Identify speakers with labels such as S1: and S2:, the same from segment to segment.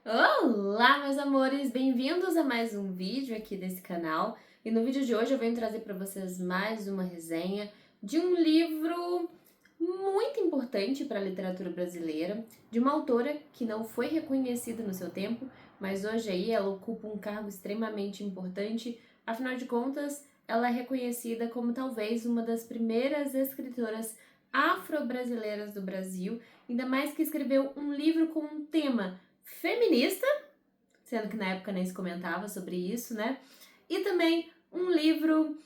S1: Olá, meus amores! Bem-vindos a mais um vídeo aqui desse canal. E no vídeo de hoje eu venho trazer para vocês mais uma resenha de um livro muito importante para a literatura brasileira, de uma autora que não foi reconhecida no seu tempo, mas hoje aí ela ocupa um cargo extremamente importante. Afinal de contas, ela é reconhecida como talvez uma das primeiras escritoras afro-brasileiras do Brasil, ainda mais que escreveu um livro com um tema feminista, sendo que na época nem se comentava sobre isso, né? E também um livro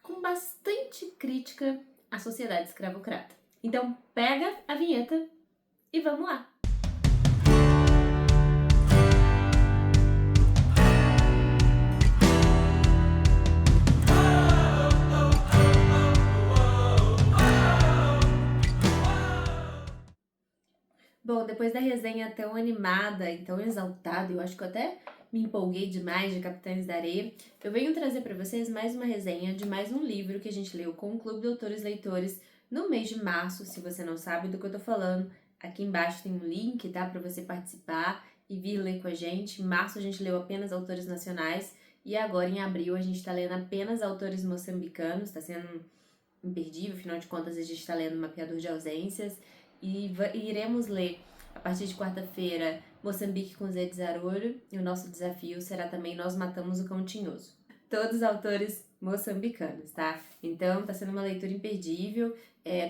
S1: com bastante crítica à sociedade escravocrata. Então pega a vinheta e vamos lá! Bom, depois da resenha tão animada e tão exaltada, eu acho que eu até me empolguei demais de Capitães da Areia, eu venho trazer para vocês mais uma resenha de mais um livro que a gente leu com o Clube de Autores Leitores no mês de março. Se você não sabe do que eu tô falando, aqui embaixo tem um link, tá, para você participar e vir ler com a gente. Em março a gente leu apenas autores nacionais e agora em abril a gente tá lendo apenas autores moçambicanos, tá sendo imperdível, afinal de contas a gente tá lendo Mapeador de Ausências. E iremos ler a partir de quarta-feira Moçambique com Zé de Zarolho, e o nosso desafio será também Nós Matamos o Cão Tinhoso. Todos autores moçambicanos, tá? Então tá sendo uma leitura imperdível.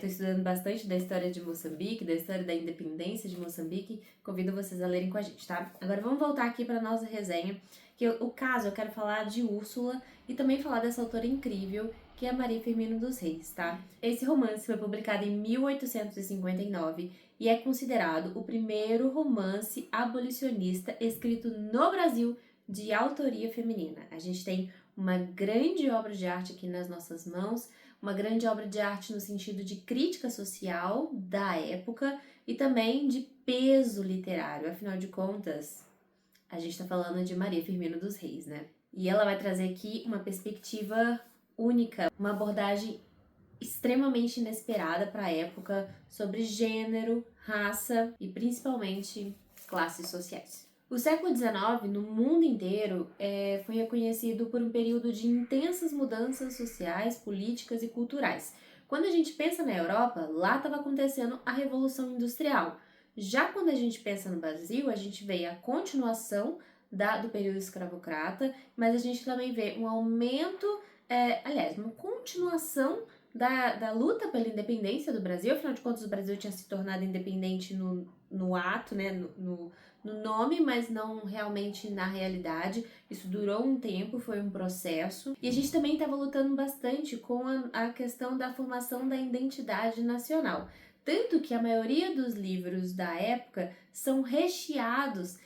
S1: Tô estudando bastante da história de Moçambique, da história da independência de Moçambique. Convido vocês a lerem com a gente, tá? Agora vamos voltar aqui para nossa resenha, que o caso eu quero falar de Úrsula e também falar dessa autora incrível que é a Maria Firmina dos Reis, tá? Esse romance foi publicado em 1859 e é considerado o primeiro romance abolicionista escrito no Brasil de autoria feminina. A gente tem uma grande obra de arte aqui nas nossas mãos, uma grande obra de arte no sentido de crítica social da época e também de peso literário. Afinal de contas, a gente tá falando de Maria Firmina dos Reis, né? E ela vai trazer aqui uma perspectiva única, uma abordagem extremamente inesperada para a época sobre gênero, raça e principalmente classes sociais. O século XIX, no mundo inteiro, foi reconhecido por um período de intensas mudanças sociais, políticas e culturais. Quando a gente pensa na Europa, lá estava acontecendo a Revolução Industrial. Já quando a gente pensa no Brasil, a gente vê a continuação do período escravocrata, mas a gente também vê um aumento, uma continuação da luta pela independência do Brasil. Afinal de contas, o Brasil tinha se tornado independente no ato, né, no nome, mas não realmente na realidade. Isso durou um tempo, foi um processo. E a gente também estava lutando bastante com a questão da formação da identidade nacional. Tanto que a maioria dos livros da época são recheados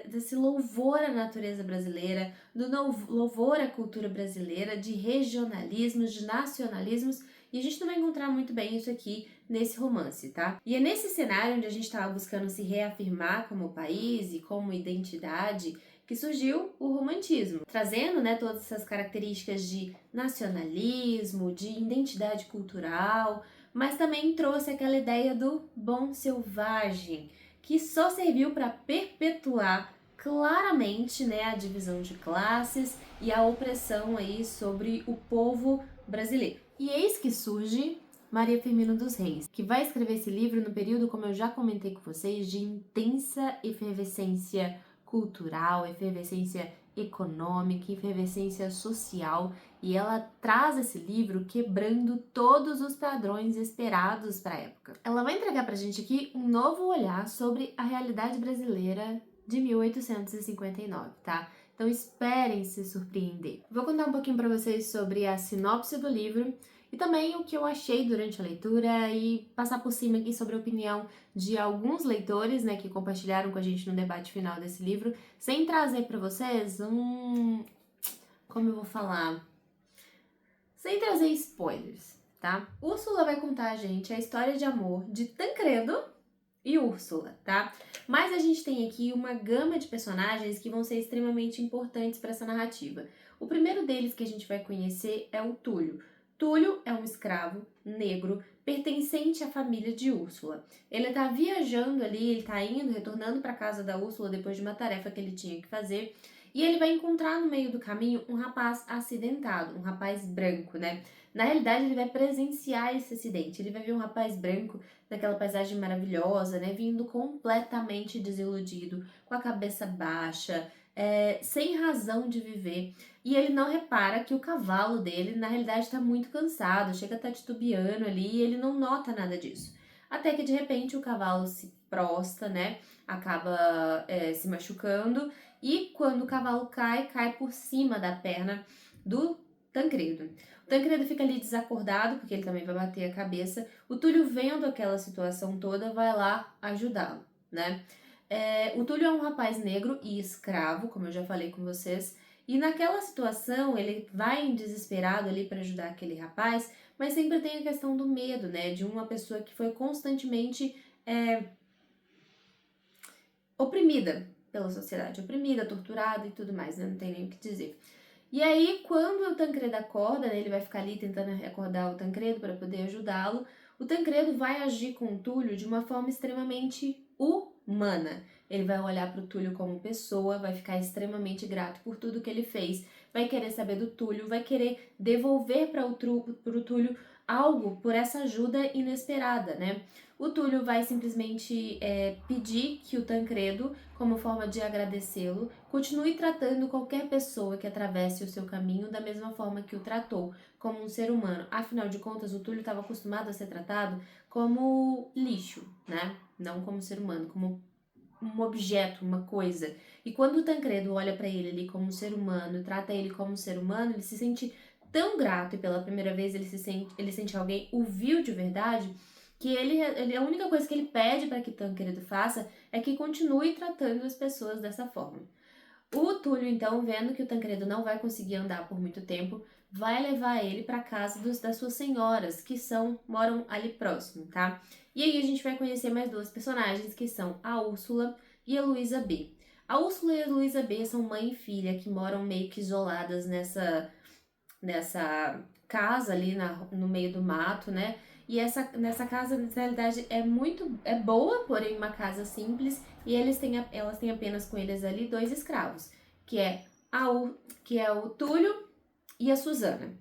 S1: desse louvor à natureza brasileira, do louvor à cultura brasileira, de regionalismos, de nacionalismos, e a gente não vai encontrar muito bem isso aqui nesse romance, tá? E é nesse cenário onde a gente estava buscando se reafirmar como país e como identidade que surgiu o romantismo, trazendo, né, todas essas características de nacionalismo, de identidade cultural, mas também trouxe aquela ideia do bom selvagem, que só serviu para perpetuar claramente, né, a divisão de classes e a opressão aí sobre o povo brasileiro. E eis que surge Maria Firmina dos Reis, que vai escrever esse livro no período, como eu já comentei com vocês, de intensa efervescência cultural, efervescência econômica, efervescência social, e ela traz esse livro quebrando todos os padrões esperados para a época. Ela vai entregar pra gente aqui um novo olhar sobre a realidade brasileira de 1859, tá? Então esperem se surpreender. Vou contar um pouquinho para vocês sobre a sinopse do livro e também o que eu achei durante a leitura e passar por cima aqui sobre a opinião de alguns leitores, né, que compartilharam com a gente no debate final desse livro, sem trazer para vocês como eu vou falar? Sem trazer spoilers, tá? Úrsula vai contar a gente a história de amor de Tancredo e Úrsula, tá? Mas a gente tem aqui uma gama de personagens que vão ser extremamente importantes para essa narrativa. O primeiro deles que a gente vai conhecer é o Túlio. Túlio é um escravo negro pertencente à família de Úrsula. Ele tá viajando ali, ele tá indo, retornando para casa da Úrsula depois de uma tarefa que ele tinha que fazer, e ele vai encontrar no meio do caminho um rapaz acidentado, um rapaz branco, né? Na realidade, ele vai presenciar esse acidente. Ele vai ver um rapaz branco naquela paisagem maravilhosa, né? Vindo completamente desiludido, com a cabeça baixa, sem razão de viver. E ele não repara que o cavalo dele, na realidade, está muito cansado, chega a estar titubeando ali e ele não nota nada disso. Até que, de repente, o cavalo se prosta, né? Acaba se machucando e quando o cavalo cai, cai por cima da perna do Tancredo. O Tancredo fica ali desacordado, porque ele também vai bater a cabeça. O Túlio, vendo aquela situação toda, vai lá ajudá-lo, né? O Túlio é um rapaz negro e escravo, como eu já falei com vocês, e naquela situação ele vai desesperado ali para ajudar aquele rapaz, mas sempre tem a questão do medo, né? De uma pessoa que foi constantemente oprimida pela sociedade, oprimida, torturada e tudo mais, né? Não tem nem o que dizer. E aí, quando o Tancredo acorda, né, ele vai ficar ali tentando acordar o Tancredo para poder ajudá-lo, o Tancredo vai agir com o Túlio de uma forma extremamente humana. Ele vai olhar para o Túlio como pessoa, vai ficar extremamente grato por tudo que ele fez, vai querer saber do Túlio, vai querer devolver para o Túlio algo por essa ajuda inesperada, né? O Túlio vai simplesmente pedir que o Tancredo, como forma de agradecê-lo, continue tratando qualquer pessoa que atravesse o seu caminho da mesma forma que o tratou, como um ser humano. Afinal de contas, o Túlio estava acostumado a ser tratado como lixo, né? Não como ser humano, como um objeto, uma coisa. E quando o Tancredo olha para ele ali como um ser humano, trata ele como um ser humano, ele se sente tão grato e pela primeira vez ele sente alguém o viu de verdade, que a única coisa que ele pede para que Tancredo faça é que continue tratando as pessoas dessa forma. O Túlio, então, vendo que o Tancredo não vai conseguir andar por muito tempo, vai levar ele para casa das suas senhoras, que moram ali próximo, tá? E aí a gente vai conhecer mais duas personagens, que são a Úrsula e a Luísa B. A Úrsula e a Luísa B são mãe e filha, que moram meio que isoladas nessa casa ali no meio do mato, né? E nessa casa, na realidade, é boa, porém uma casa simples, e elas têm apenas com eles ali dois escravos, que é o Túlio e a Susana.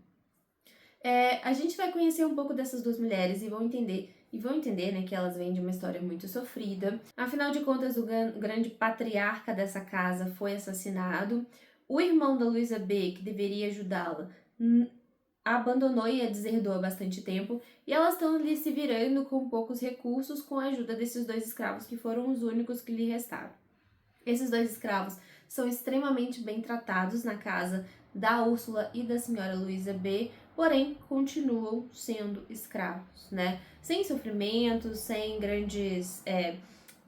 S1: A gente vai conhecer um pouco dessas duas mulheres e vão entender, né, que elas vêm de uma história muito sofrida. Afinal de contas, o grande patriarca dessa casa foi assassinado. O irmão da Luísa B, que deveria ajudá-la, a abandonou e a deserdou há bastante tempo, e elas estão ali se virando com poucos recursos com a ajuda desses dois escravos que foram os únicos que lhe restaram. Esses dois escravos são extremamente bem tratados na casa da Úrsula e da senhora Luísa B, porém continuam sendo escravos, né? Sem sofrimentos, sem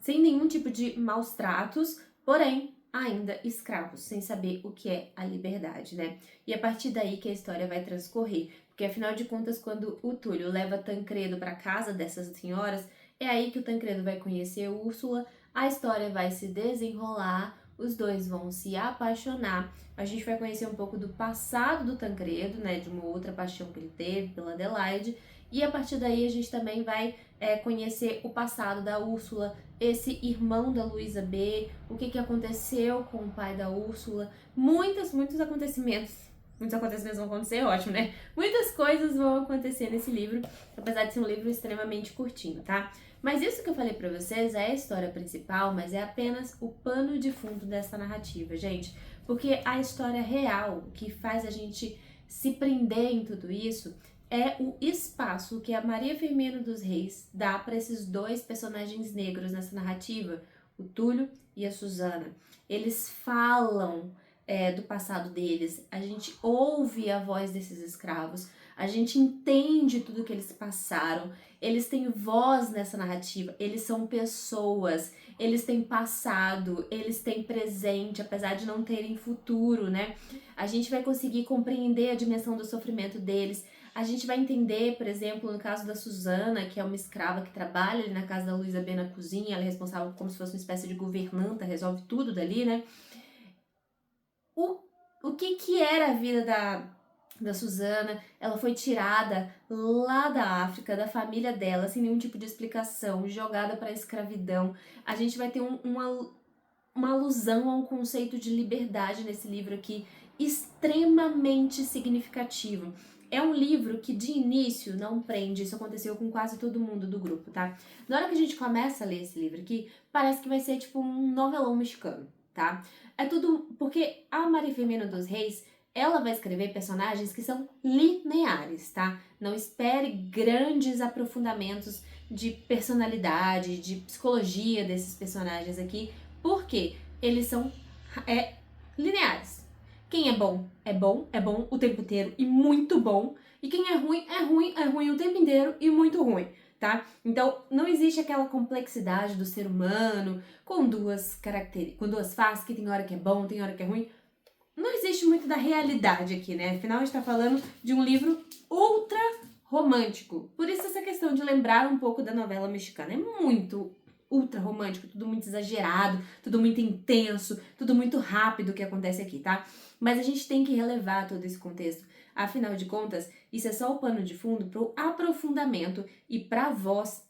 S1: sem nenhum tipo de maus tratos, porém ainda escravos, sem saber o que é a liberdade, né? E é a partir daí que a história vai transcorrer, porque afinal de contas, quando o Túlio leva Tancredo para casa dessas senhoras, é aí que o Tancredo vai conhecer Úrsula, a história vai se desenrolar, os dois vão se apaixonar, a gente vai conhecer um pouco do passado do Tancredo, né, de uma outra paixão que ele teve pela Adelaide, e a partir daí a gente também vai conhecer o passado da Úrsula, esse irmão da Luísa B, o que aconteceu com o pai da Úrsula, muitos acontecimentos. Muitos acontecimentos vão acontecer, ótimo, né? Muitas coisas vão acontecer nesse livro, apesar de ser um livro extremamente curtinho, tá? Mas isso que eu falei pra vocês é a história principal, mas é apenas o pano de fundo dessa narrativa, gente. Porque a história real, que faz a gente se prender em tudo isso, é o espaço que a Maria Firmina dos Reis dá para esses dois personagens negros nessa narrativa, o Túlio e a Susana. Eles falam do passado deles, a gente ouve a voz desses escravos, a gente entende tudo que eles passaram, eles têm voz nessa narrativa, eles são pessoas, eles têm passado, eles têm presente, apesar de não terem futuro, né? A gente vai conseguir compreender a dimensão do sofrimento deles. A gente vai entender, por exemplo, no caso da Susana, que é uma escrava que trabalha ali na casa da Luísa B na cozinha, ela é responsável como se fosse uma espécie de governanta, resolve tudo dali, né? O que era a vida da Susana, ela foi tirada lá da África, da família dela, sem nenhum tipo de explicação, jogada para a escravidão. A gente vai ter uma alusão a um conceito de liberdade nesse livro aqui, extremamente significativo. É um livro que de início não prende, isso aconteceu com quase todo mundo do grupo, tá? Na hora que a gente começa a ler esse livro aqui, parece que vai ser tipo um novelão mexicano, tá? É tudo porque a Maria Firmina dos Reis, ela vai escrever personagens que são lineares, tá? Não espere grandes aprofundamentos de personalidade, de psicologia desses personagens aqui, porque eles são lineares. Quem é bom, é bom, é bom o tempo inteiro e muito bom. E quem é ruim, é ruim, é ruim o tempo inteiro e muito ruim, tá? Então, não existe aquela complexidade do ser humano com duas faces, que tem hora que é bom, tem hora que é ruim. Não existe muito da realidade aqui, né? Afinal, a gente tá falando de um livro ultra romântico. Por isso essa questão de lembrar um pouco da novela mexicana. É muito ultra romântico, tudo muito exagerado, tudo muito intenso, tudo muito rápido que acontece aqui, tá? Mas a gente tem que relevar todo esse contexto. Afinal de contas, isso é só o pano de fundo pro aprofundamento e pra voz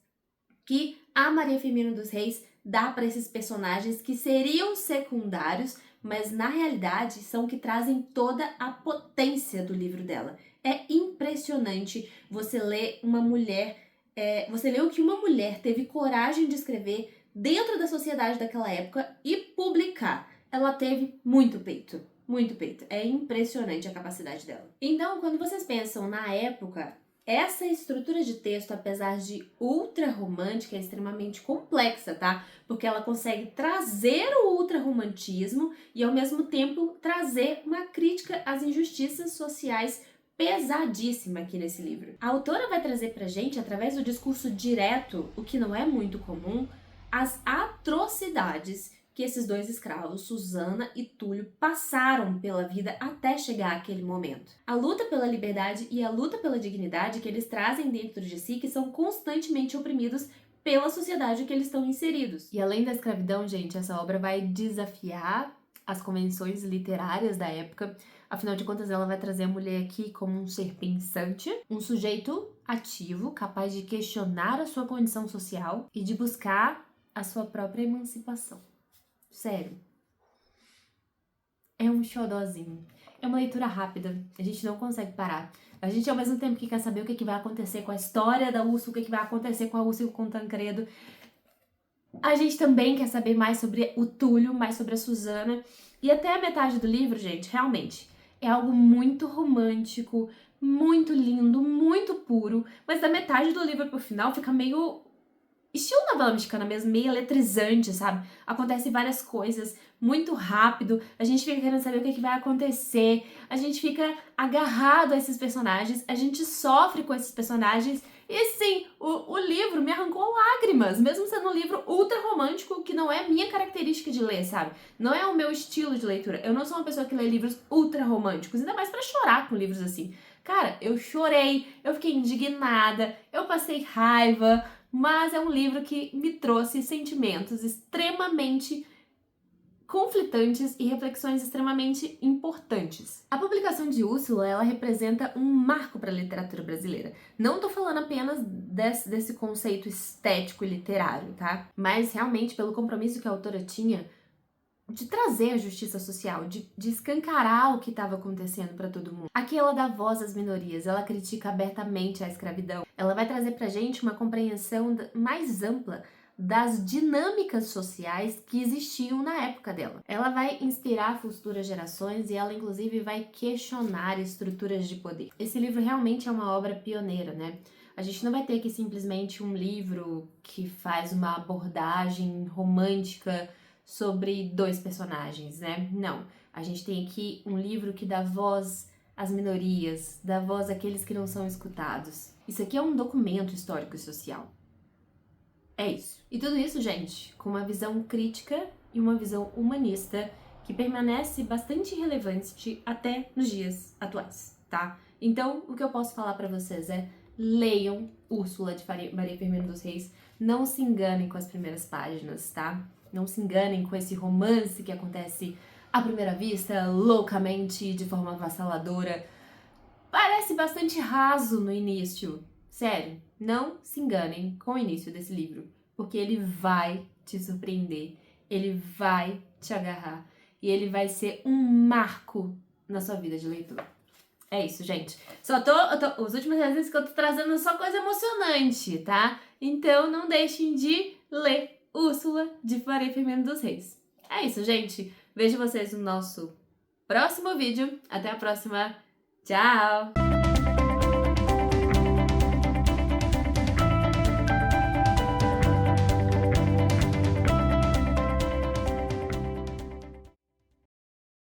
S1: que a Maria Firmina dos Reis dá para esses personagens que seriam secundários, mas na realidade são que trazem toda a potência do livro dela. É impressionante você ler uma mulher, você ler o que uma mulher teve coragem de escrever dentro da sociedade daquela época e publicar. Ela teve muito peito. Muito peito. É impressionante a capacidade dela. Então, quando vocês pensam na época, essa estrutura de texto, apesar de ultra romântica, é extremamente complexa, tá? Porque ela consegue trazer o ultra romantismo e ao mesmo tempo trazer uma crítica às injustiças sociais pesadíssima aqui nesse livro. A autora vai trazer pra gente, através do discurso direto, o que não é muito comum, as atrocidades que esses dois escravos, Susana e Túlio, passaram pela vida até chegar àquele momento. A luta pela liberdade e a luta pela dignidade que eles trazem dentro de si, que são constantemente oprimidos pela sociedade que eles estão inseridos. E além da escravidão, gente, essa obra vai desafiar as convenções literárias da época. Afinal de contas, ela vai trazer a mulher aqui como um ser pensante, um sujeito ativo, capaz de questionar a sua condição social e de buscar a sua própria emancipação. Sério. É um xodózinho. É uma leitura rápida. A gente não consegue parar. A gente, ao mesmo tempo que quer saber o que vai acontecer com a história da Úrsula, o que vai acontecer com a Úrsula e com o Tancredo, a gente também quer saber mais sobre o Túlio, mais sobre a Susana. E até a metade do livro, gente, realmente, é algo muito romântico, muito lindo, muito puro. Mas da metade do livro pro final fica meio estilo novela mexicana mesmo, meio eletrizante, sabe? Acontecem várias coisas muito rápido, a gente fica querendo saber o que vai acontecer, a gente fica agarrado a esses personagens, a gente sofre com esses personagens, e sim, o livro me arrancou lágrimas, mesmo sendo um livro ultra romântico, que não é minha característica de ler, sabe? Não é o meu estilo de leitura. Eu não sou uma pessoa que lê livros ultra românticos, ainda mais pra chorar com livros assim. Cara, eu chorei, eu fiquei indignada, eu passei raiva, mas é um livro que me trouxe sentimentos extremamente conflitantes e reflexões extremamente importantes. A publicação de Úrsula, ela representa um marco para a literatura brasileira. Não tô falando apenas desse conceito estético e literário, tá? Mas realmente pelo compromisso que a autora tinha de trazer a justiça social, de escancarar o que estava acontecendo para todo mundo. Aqui ela dá voz às minorias, ela critica abertamente a escravidão. Ela vai trazer pra gente uma compreensão mais ampla das dinâmicas sociais que existiam na época dela. Ela vai inspirar futuras gerações e ela inclusive vai questionar estruturas de poder. Esse livro realmente é uma obra pioneira, né? A gente não vai ter aqui simplesmente um livro que faz uma abordagem romântica sobre dois personagens, né? Não. A gente tem aqui um livro que dá voz às minorias, dá voz àqueles que não são escutados. Isso aqui é um documento histórico e social. É isso. E tudo isso, gente, com uma visão crítica e uma visão humanista que permanece bastante relevante até nos dias atuais, tá? Então, o que eu posso falar pra vocês é: leiam Úrsula de Maria Firmina dos Reis, não se enganem com as primeiras páginas, tá? Não se enganem com esse romance que acontece à primeira vista, loucamente, de forma avassaladora. parece bastante raso no início. Sério, não se enganem com o início desse livro, porque ele vai te surpreender, ele vai te agarrar e ele vai ser um marco na sua vida de leitura. É isso, gente. Os últimos vezes que eu tô trazendo só coisa emocionante, tá? Então não deixem de ler Úrsula de Farei Firmino dos Reis. É isso, gente. Vejo vocês no nosso próximo vídeo. Até a próxima. Tchau!